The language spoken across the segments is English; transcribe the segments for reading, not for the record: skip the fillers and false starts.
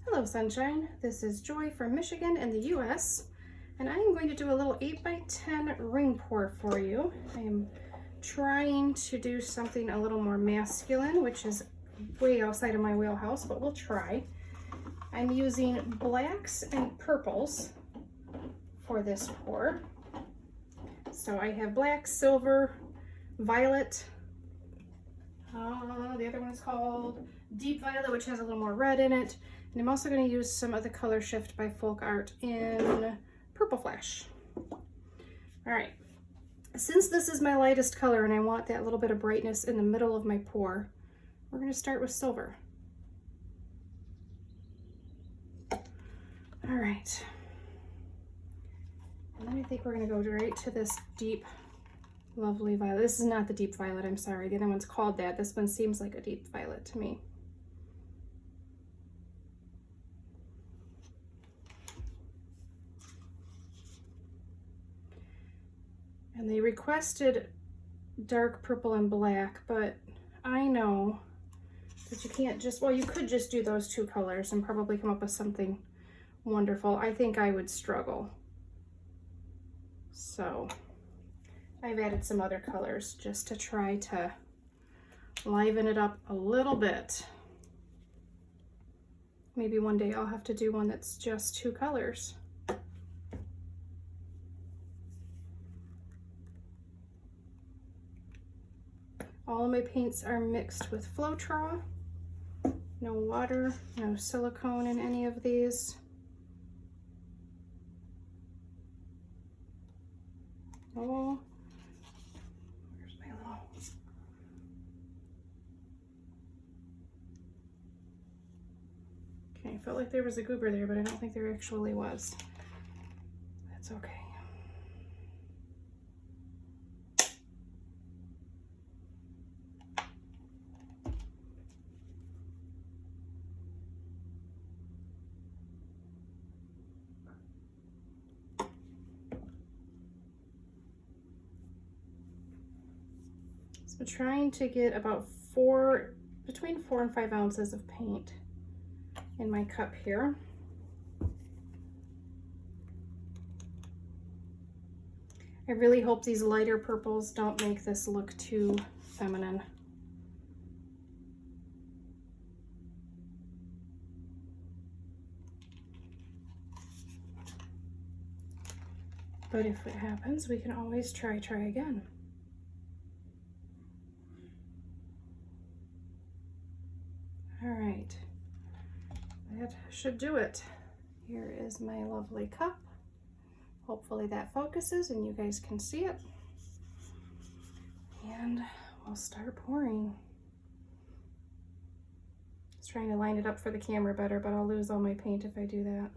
Hello Sunshine, this is Joy from Michigan in the US, and I am going to do a little 8x10 ring pour for you. I am trying to do something a little more masculine, which is way outside of my wheelhouse, but we'll try. I'm using blacks and purples for this pour. So I have black, silver, violet, the other one is called Deep Violet, which has a little more red in it. And I'm also going to use some of the Color Shift by Folk Art in Purple Flash. All right, since this is my lightest color and I want that little bit of brightness in the middle of my pour, we're going to start with silver. All right, and then I think we're going to go right to this deep, lovely violet. This is not the deep violet, I'm sorry. The other one's called that. This one seems like a deep violet to me. And they requested dark purple and black, but I know that you can't just, well, you could just do those two colors and probably come up with something wonderful. I think I would struggle. So I've added some other colors just to try to liven it up a little bit. Maybe one day I'll have to do one that's just two colors. All of my paints are mixed with Floetrol. No water, no silicone in any of these. Oh, where's my little... Okay, I felt like there was a goober there, but I don't think there actually was. That's okay. So trying to get about between 4 and 5 ounces of paint in my cup here. I really hope these lighter purples don't make this look too feminine. But if it happens, we can always try again. All right, that should do it. Here is my lovely cup. Hopefully that focuses and you guys can see it. And we'll start pouring. I was trying to line it up for the camera better, but I'll lose all my paint if I do that.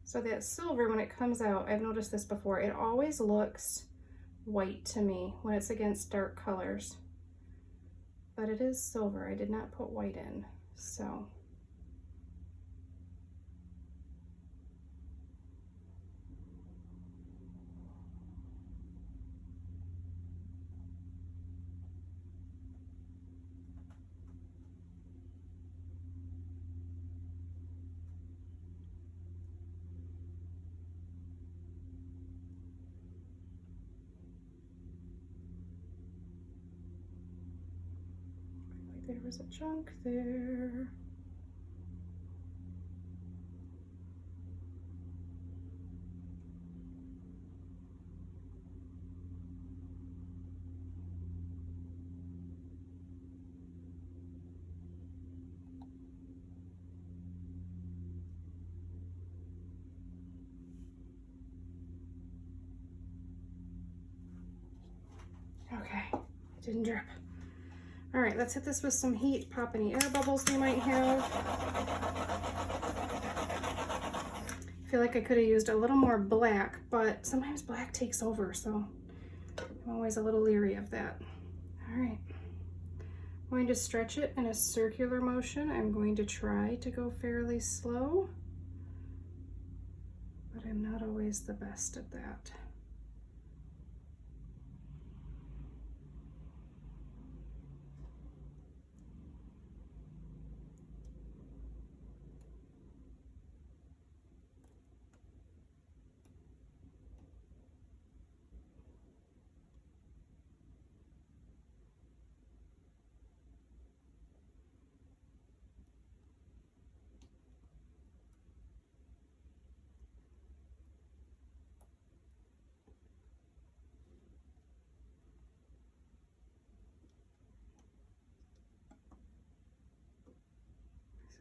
So that silver, when it comes out, I've noticed this before, it always looks white to me when it's against dark colors. But it is silver. I did not put white in, so. There was a chunk there. Okay, it didn't drip. All right, let's hit this with some heat, pop any air bubbles we might have. I feel like I could have used a little more black, but sometimes black takes over, so I'm always a little leery of that. All right, I'm going to stretch it in a circular motion. I'm going to try to go fairly slow, but I'm not always the best at that.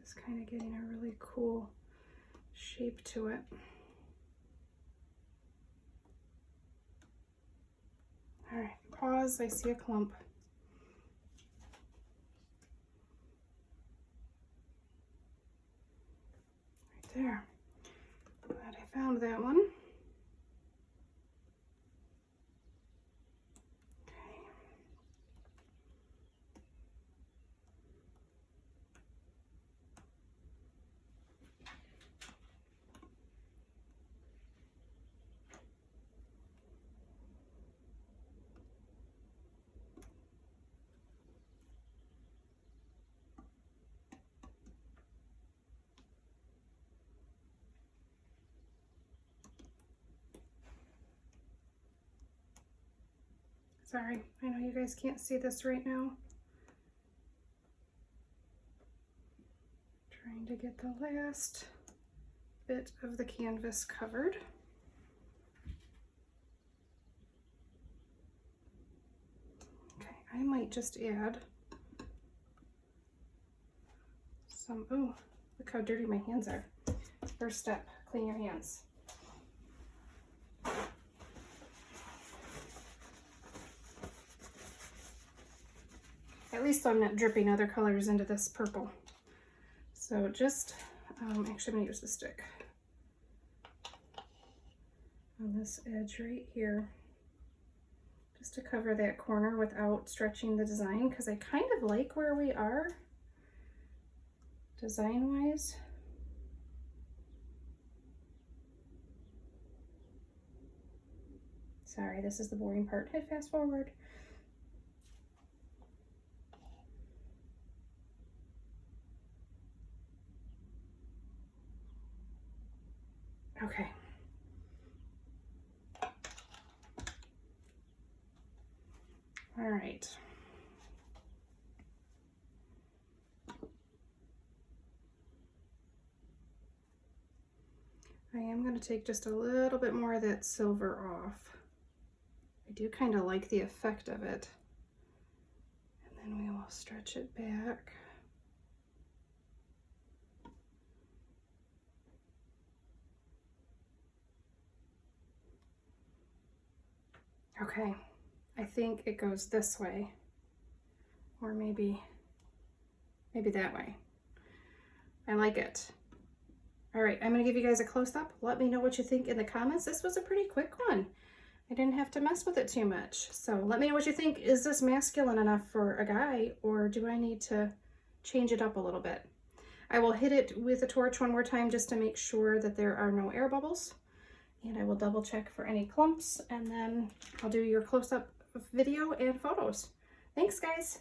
It's kind of getting a really cool shape to it. All right, pause, I see a clump. Right there. Glad I found that one. Sorry, I know you guys can't see this right now. Trying to get the last bit of the canvas covered. Okay, I might just add some, oh, look how dirty my hands are. First step, clean your hands. At least so I'm not dripping other colors into this purple. So just, actually I'm gonna use the stick on this edge right here, just to cover that corner without stretching the design, because I kind of like where we are design-wise. Sorry, this is the boring part. Hit fast forward. Okay. All right. I am going to take just a little bit more of that silver off. I do kind of like the effect of it. And then we will stretch it back. Okay, I think it goes this way, or maybe that way. I like it. All right, I'm gonna give you guys a close-up. Let me know what you think in the comments. This was a pretty quick one. I didn't have to mess with it too much. So let me know what you think. Is this masculine enough for a guy, or do I need to change it up a little bit? I will hit it with a torch one more time just to make sure that there are no air bubbles. And I will double check for any clumps, and then I'll do your close-up video and photos. Thanks, guys.